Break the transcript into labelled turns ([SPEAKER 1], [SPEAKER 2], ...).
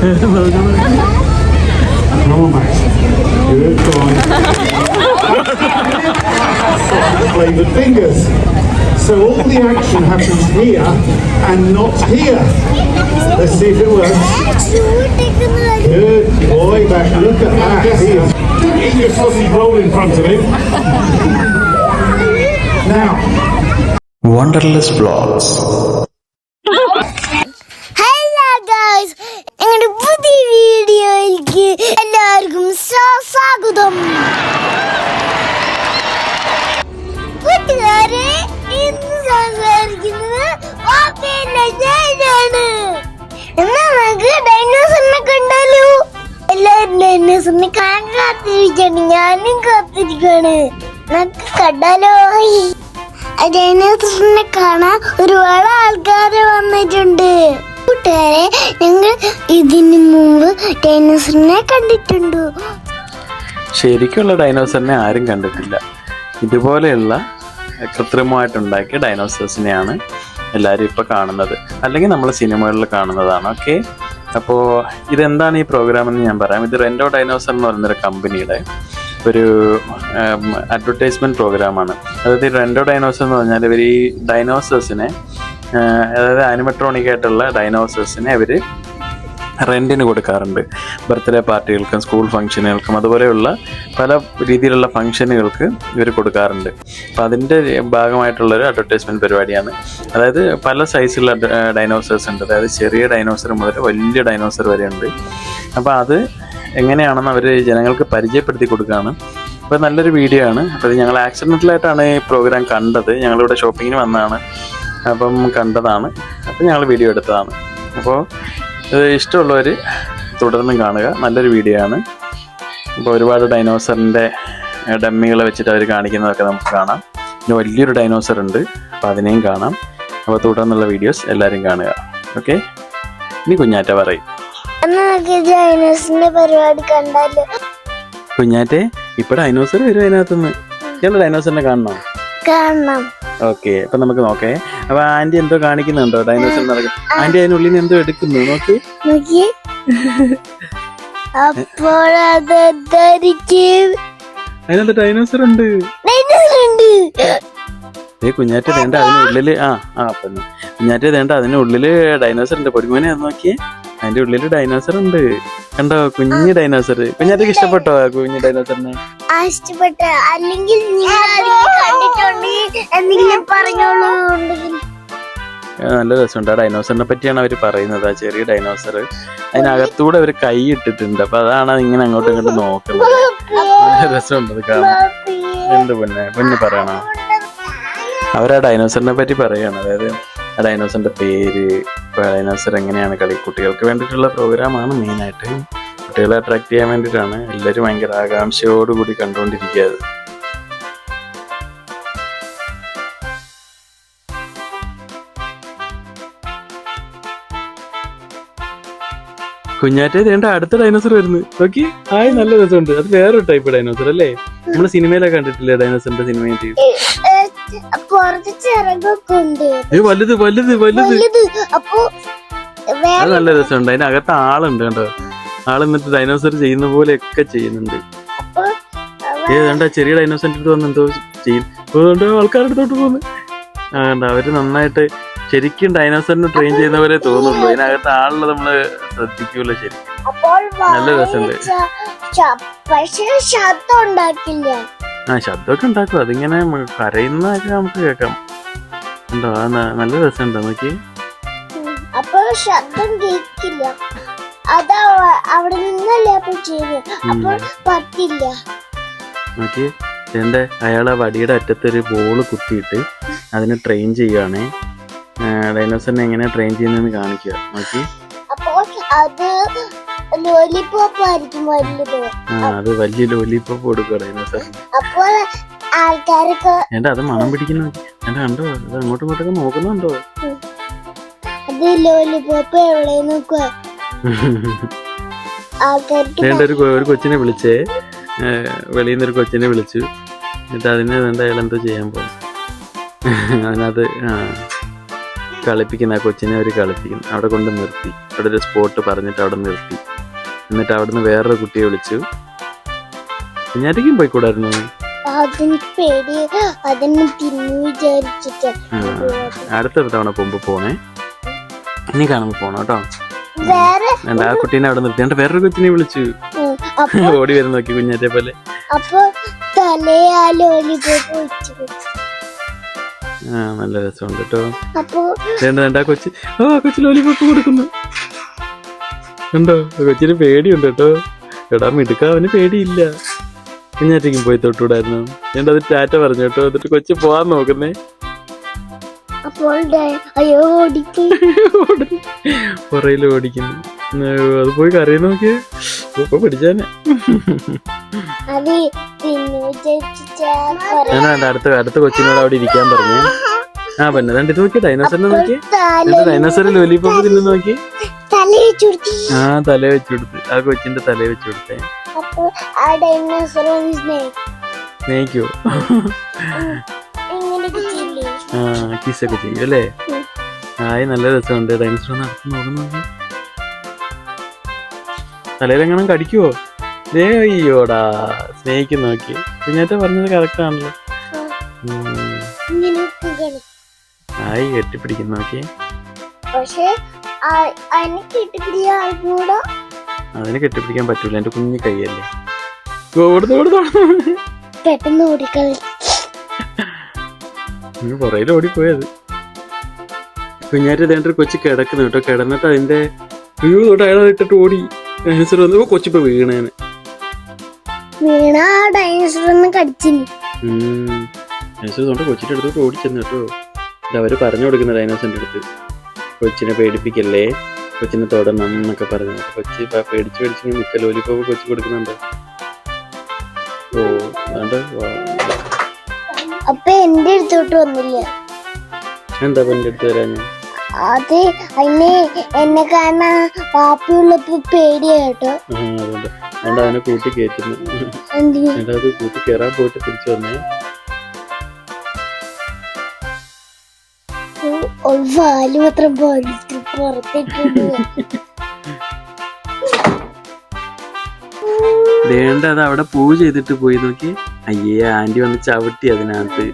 [SPEAKER 1] Good boy. Flavoured fingers. So all the action happens here and not here. Let's see if it works. Good boy, back. Look at that. Don't eat your sausage roll in front of him. Now.
[SPEAKER 2] Wonderless Vlogs.
[SPEAKER 3] Hello guys, ഞങ്ങളുടെ പുതിയ വീഡിയോയിലേക്ക് എല്ലാവർക്കും സ്വാഗതം. കൂട്ടുകാരെ, ഇന്ന് സംസാരിക്കുന്നത് എന്നാ നമുക്ക് ഡൈനോസറിനെ കണ്ടാലോ? എല്ലാവരും ഡൈനോസറിനെ കാണാൻ കാത്തിരിക്കാണ്, ഞാനും കാത്തിരിക്കാണ്. നമുക്ക് കണ്ടാലോ? ഡൈനോസറിനെ കാണാൻ ഒരുപാട് ആൾക്കാര് വന്നിട്ടുണ്ട്. കൂട്ടുകാരെ, ഞങ്ങൾ ഇതിനു മുമ്പ് ഡൈനോസറിനെ കണ്ടിട്ടുണ്ടോ?
[SPEAKER 4] ശരിക്കുള്ള ഡൈനോസറിനെ ആരും കണ്ടിട്ടില്ല. ഇതുപോലെയുള്ള കൃത്രിമമായിട്ടുണ്ടാക്കിയ ഡൈനോസേഴ്സിനെയാണ് എല്ലാവരും ഇപ്പോൾ കാണുന്നത്, അല്ലെങ്കിൽ നമ്മൾ സിനിമകളിൽ കാണുന്നതാണ്. ഓക്കെ, അപ്പോൾ ഇതെന്താണ് ഈ പ്രോഗ്രാം എന്ന് ഞാൻ പറയാം. ഇത് റെൻഡോ ഡൈനോസർ എന്ന് പറയുന്നൊരു കമ്പനിയുടെ ഒരു അഡ്വർടൈസ്മെൻറ്റ് പ്രോഗ്രാമാണ്. അതായത് റെൻഡോ ഡൈനോസർ എന്ന് പറഞ്ഞാൽ ഇവർ ഈ ഡൈനോസേഴ്സിനെ, അതായത് ആനിമട്രോണിക് ആയിട്ടുള്ള ഡൈനോസേഴ്സിനെ അവർ റെൻറ്റിന് കൊടുക്കാറുണ്ട്. ബർത്ത്ഡേ പാർട്ടികൾക്കും സ്കൂൾ ഫംഗ്ഷനുകൾക്കും അതുപോലെയുള്ള പല രീതിയിലുള്ള ഫംഗ്ഷനുകൾക്ക് ഇവർ കൊടുക്കാറുണ്ട്. അപ്പോൾ അതിൻ്റെ ഭാഗമായിട്ടുള്ളൊരു അഡ്വർടൈസ്മെൻറ്റ് പരിപാടിയാണ്. അതായത് പല സൈസിലുള്ള ഡൈനോസേഴ്സ് ഉണ്ട്, അതായത് ചെറിയ ഡൈനോസർ മുതൽ വലിയ ഡൈനോസർ വരെ ഉണ്ട്. അപ്പോൾ അത് എങ്ങനെയാണെന്ന് അവർ ജനങ്ങൾക്ക് പരിചയപ്പെടുത്തി കൊടുക്കുകയാണ്. അപ്പോൾ നല്ലൊരു വീഡിയോ ആണ്. അപ്പോൾ ഇത് ഞങ്ങൾ ആക്സിഡൻ്റലായിട്ടാണ് ഈ പ്രോഗ്രാം കണ്ടത്. ഞങ്ങളിവിടെ ഷോപ്പിങ്ങിന് വന്നതാണ്, അപ്പം കണ്ടതാണ്. അപ്പം ഞങ്ങൾ വീഡിയോ എടുത്തതാണ്. അപ്പോൾ ഇത് ഇഷ്ടമുള്ളവർ തുടർന്നും കാണുക, നല്ലൊരു വീഡിയോ ആണ്. അപ്പോൾ ഒരുപാട് ഡൈനോസറിൻ്റെ ഡമ്മികളെ വെച്ചിട്ട് അവർ കാണിക്കുന്നതൊക്കെ നമുക്ക് കാണാം. പിന്നെ വലിയൊരു ഡൈനോസർ ഉണ്ട്, അപ്പോൾ അതിനെയും കാണാം. അപ്പോൾ തുടർന്നുള്ള വീഡിയോസ് എല്ലാവരും കാണുക. ഓക്കെ, ഇനി കുഞ്ഞാറ്റ പറയും.
[SPEAKER 3] ഡൈനോസറിന്റെ പരിപാടി കണ്ടാലോ?
[SPEAKER 4] കുഞ്ഞാറ്റെ, ഇപ്പൊ ഡൈനോസർ വരും അതിനകത്തുനിന്ന്. ഇയാള് ഡൈനോസറിനെ കാണണം?
[SPEAKER 3] കാണണം.
[SPEAKER 4] ഓക്കെ, അപ്പൊ നമുക്ക് നോക്കേ. അപ്പൊ ആന്റി എന്തോ കാണിക്കുന്നുണ്ടോ ഡൈനോസർ നടക്കും? ആന്റി അതിനുള്ളിൽ നിന്ന് എന്തോ എടുക്കുന്നു, നോക്കി.
[SPEAKER 3] അപ്പോൾ
[SPEAKER 4] അതിനകത്ത് ഡൈനോസർ ഉണ്ട്. കുഞ്ഞാറ്റ വേണ്ട അതിനുള്ളില് കുഞ്ഞാറ്റ വേണ്ട അതിനുള്ളില് ഡൈനോസർ ഉണ്ട്. പൊടിമോനെ അത് നോക്കിയേ, അതിന്റെ ഉള്ളില് ഡൈനോസർ ഉണ്ട്. കണ്ടോ, കുഞ്ഞു ഡൈനോസർ. കുഞ്ഞാറ്റക്ക് ഇഷ്ടപ്പെട്ടോ കുഞ്ഞു ഡൈനോസറിനെ?
[SPEAKER 3] ഇഷ്ടപ്പെട്ട, അല്ലെങ്കിൽ
[SPEAKER 4] നല്ല രസമുണ്ട്. ആ ഡൈനോസറിനെ പറ്റിയാണ് അവർ പറയുന്നത്. ആ ചെറിയ ഡൈനോസർ, അതിനകത്തൂടെ അവർ കൈ ഇട്ടിട്ടുണ്ട്. അപ്പൊ അതാണ് ഇങ്ങനെ അങ്ങോട്ടും ഇങ്ങോട്ടും നോക്കുന്നത്. നല്ല രസമുണ്ട് അത് കാണാൻ. എന്ത് പൊന്നെ പറയണോ? അവരാ ഡൈനോസറിനെ പറ്റി പറയാണ്. അതായത് ആ ഡൈനോസറിന്റെ പേര്, ഡൈനോസർ എങ്ങനെയാണ് കളി, കുട്ടികൾക്ക് വേണ്ടിയിട്ടുള്ള പ്രോഗ്രാമാണ്. മെയിനായിട്ട് കുട്ടികളെ അട്രാക്ട് ചെയ്യാൻ വേണ്ടിയിട്ടാണ്. എല്ലാവരും ഭയങ്കര ആകാംക്ഷയോടുകൂടി കണ്ടുകൊണ്ടിരിക്കുക. കുഞ്ഞാറ്റേ വേണ്ട അടുത്ത ഡൈനോസർ വരുന്നു, നോക്കി. ഹായ്, നല്ല രസമുണ്ട്. അത് വേറൊരു ടൈപ്പ് ഡൈനോസർ അല്ലേ? നമ്മള് സിനിമയിലൊക്കെ കണ്ടിട്ടില്ലേ ഡൈനോസറിന്റെ സിനിമയായിട്ട്? വലുത് വലുത് വലുത്. അത് നല്ല രസമുണ്ട്. അതിനകത്ത് ആളുണ്ട് കേട്ടോ. ആള് എന്നിട്ട് ഡൈനോസർ ചെയ്യുന്ന പോലെയൊക്കെ ചെയ്യുന്നുണ്ട്. ഏതാണ്ട് ചെറിയ ഡൈനോസറിന്റെ അടുത്ത് വന്ന് എന്തോ ചെയ്യും. ആൾക്കാരുടെ അടുത്തോട്ട് പോകുന്നു. കണ്ട, അവര് നന്നായിട്ട് ശരിക്കും ഡൈനോസറിന് ട്രെയിൻ ചെയ്യുന്ന പോലെ തോന്നുള്ളൂ. അതിനകത്ത് ആളുള്ളത് നമ്മള് ശ്രദ്ധിക്കൂല. ശരിക്കും നല്ല രസമുണ്ട്. ശബ്ദമൊക്കെ ഉണ്ടാക്കും. അതിങ്ങനെ കരയുന്നതൊക്കെ നമുക്ക് കേൾക്കാം. ഉണ്ടോ? നല്ല രസമുണ്ടോ നോക്കി.
[SPEAKER 3] അപ്പൊ ശബ്ദം കേൾക്കില്ല, അതാ അവിടെ നിന്നല്ലേ അപ്പൊ ചെയ്ത്, അപ്പോൾ പറ്റില്ല.
[SPEAKER 4] നോക്കി, എന്റെ അയാളെ വടിയുടെ അറ്റത്തൊരു ബോള് കുത്തിയിട്ട് അതിനെ ട്രെയിൻ ചെയ്യുകയാണേ. ഡൈനോസറിനെ എങ്ങനെ ട്രെയിൻ ചെയ്യുന്നതെന്ന് കാണിക്കുക. നോക്കി,
[SPEAKER 3] അത് ലോലിപോപ്പ് ആയിരിക്കും വലുത്.
[SPEAKER 4] അത് വലിയ ലോലിപോപ്പ് കൊടുക്കുക ഡൈനോസറിന്.
[SPEAKER 3] അപ്പോൾ ആൾക്കാരൊക്കെ
[SPEAKER 4] അത് മണം പിടിക്കുന്നു. കണ്ടോ, അത് അങ്ങോട്ടും ഇങ്ങോട്ടൊക്കെ നോക്കുന്നുണ്ടോ?
[SPEAKER 3] അത് ലോലിപോപ്പ് എവിടെ നോക്കുക.
[SPEAKER 4] ഒരു കൊച്ചിനെ വിളിച്ചേ, വെളിയിൽ നിന്നൊരു കൊച്ചിനെ വിളിച്ചു. എന്നിട്ട് അതിന് അയാൾ എന്തോ ചെയ്യാൻ പോകും അതിനകത്ത്. കളിപ്പിക്കുന്ന ആ കൊച്ചിനെ അവർ കളിപ്പിക്കുന്നു. അവിടെ കൊണ്ട് നിർത്തി, അവിടെ ഒരു സ്പോട്ട് പറഞ്ഞിട്ട് അവിടെ നിർത്തി. എന്നിട്ട് അവിടുന്ന് വേറൊരു കുട്ടിയെ വിളിച്ചു. കുഞ്ഞാറ്റയ്ക്കും പോയിക്കൂടായിരുന്നു.
[SPEAKER 3] അതിന് പേടി, അതിന് തിന്നു വിചാരിച്ചിട്ട്.
[SPEAKER 4] അടുത്തൊരു തവണ പോകുമ്പോ പോണേ, ഇനി കാണുമ്പോ പോണം കേട്ടോ.
[SPEAKER 3] വേറെ
[SPEAKER 4] ആ കുട്ടീനെ അവിടെ നിർത്തിയാണ്ട് വേറൊരു കൊച്ചിനെ വിളിച്ചു. ഓടി വരുന്ന നോക്കി കുഞ്ഞാറ്റെ പോലെ.
[SPEAKER 3] അപ്പൊ തലയാ ലോലിപോപ്പ് വെച്ചു.
[SPEAKER 4] നല്ല രസമുണ്ട് കേട്ടോ.
[SPEAKER 3] അപ്പൊ
[SPEAKER 4] ആ കൊച്ചു ലോലിപോപ്പ് കൊടുക്കുന്നു. കണ്ടോ, കൊച്ചിന് പേടിയുണ്ട് കേട്ടോ. എടാ മിടുക്ക, അവന് പേടിയില്ല. കുഞ്ഞാറ്റയ്ക്കും പോയി തൊട്ടുകൂടായിരുന്നു. ഞാൻ അത് ടാറ്റ പറഞ്ഞു കേട്ടോ. എന്നിട്ട് കൊച്ചു പോവാൻ നോക്കുന്നേ.
[SPEAKER 3] അപ്പോൾ അയ്യോ ഓടിക്കും,
[SPEAKER 4] പുറയിൽ ഓടിക്കുന്നു. അത് പോയി കരയുന്ന നോക്കിയേ, ഇപ്പൊ പിടിച്ചാനെ. ഞാൻ അടുത്ത കൊച്ചിനോട് അവിടെ ഇരിക്കാൻ പറഞ്ഞു. ആ പിന്നെ രണ്ടിട്ട് നോക്കി ഡൈനോസറിനെ നോക്കി. ഡൈനോസർ ലോലിപോപ്പ് തിന്നു നോക്കി. ആ തല വെച്ചു കൊടുത്ത്, ആ കൊച്ചിന്റെ തല വെച്ചു കൊടുത്തേ. സ്നേഹിക്കോ? ആ കിസ്സൊക്കെ ചെയ്യും അല്ലേ? ആയി നല്ല രസമുണ്ട്. ഡൈനോസർ നടത്തി നോക്കുന്നു. തലയിലെങ്ങനെ കടിക്കുവോ? അയ്യോടാ, സ്നേഹിക്കും നോക്കി. കുഞ്ഞാറ്റ പറഞ്ഞത് കറക്റ്റ് ആണല്ലോ. ആയി കെട്ടിപ്പിടിക്കുന്നു നോക്കി. അതിന് കെട്ടിപ്പിടിക്കാൻ പറ്റൂല, എന്റെ കുഞ്ഞു കൈയല്ലേ.
[SPEAKER 3] പെട്ടെന്ന് ഓടിക്കളി.
[SPEAKER 4] പുറയിൽ ഓടിപ്പോയത്. കുഞ്ഞാറ്റ ഇതേണ്ടൊരു കൊച്ചു കിടക്കുന്നു കേട്ടോ. കിടന്നിട്ട് അതിന്റെ അയാളെ ഇട്ടിട്ട് ഓടി. ഡൈനോസർ വന്നപ്പോ കൊച്ചിപ്പോ വീണേനെ. ഡൈനോസർ തൊണ്ട് കൊച്ചിന്റെ അടുത്തോട്ട് ഓടിച്ചെന്നു കേട്ടോ. അവര് പറഞ്ഞു കൊടുക്കുന്ന ഡൈനോസറിന്റെ അടുത്ത്, കൊച്ചിനെ പേടിപ്പിക്കല്ലേ, കൊച്ചിനെ തൊടണം എന്നൊക്കെ പറഞ്ഞു. കൊച്ചി പേടിച്ച് മിക്ക ലോലിപോപ്പ് കൊച്ചി കൊടുക്കുന്നുണ്ട്. ഓ അതെ.
[SPEAKER 3] അപ്പൊ എന്റെ അടുത്തോട്ട് വന്നില്ല.
[SPEAKER 4] എന്താ എന്റെ അടുത്ത് വരാഞ്ഞ?
[SPEAKER 3] അത് അതിന് എന്നെ കാണാൻ പാപ്പിയുള്ളപ്പോ പേടിയാട്ടോ.
[SPEAKER 4] അതുകൊണ്ട് അതിനെ കൂട്ടി കയറ്റുന്നു. അത് കൂട്ടി കയറാൻ പോയിട്ട് തിരിച്ചു വന്നേ.
[SPEAKER 3] വാല് മാത്രം പുറത്തേക്ക്
[SPEAKER 4] വേണ്ട. അത് അവിടെ പൂവ് ചെയ്തിട്ട് പോയി നോക്കി. അയ്യേ, ആന്റി വന്ന് ചവിട്ടി അതിനകത്ത്.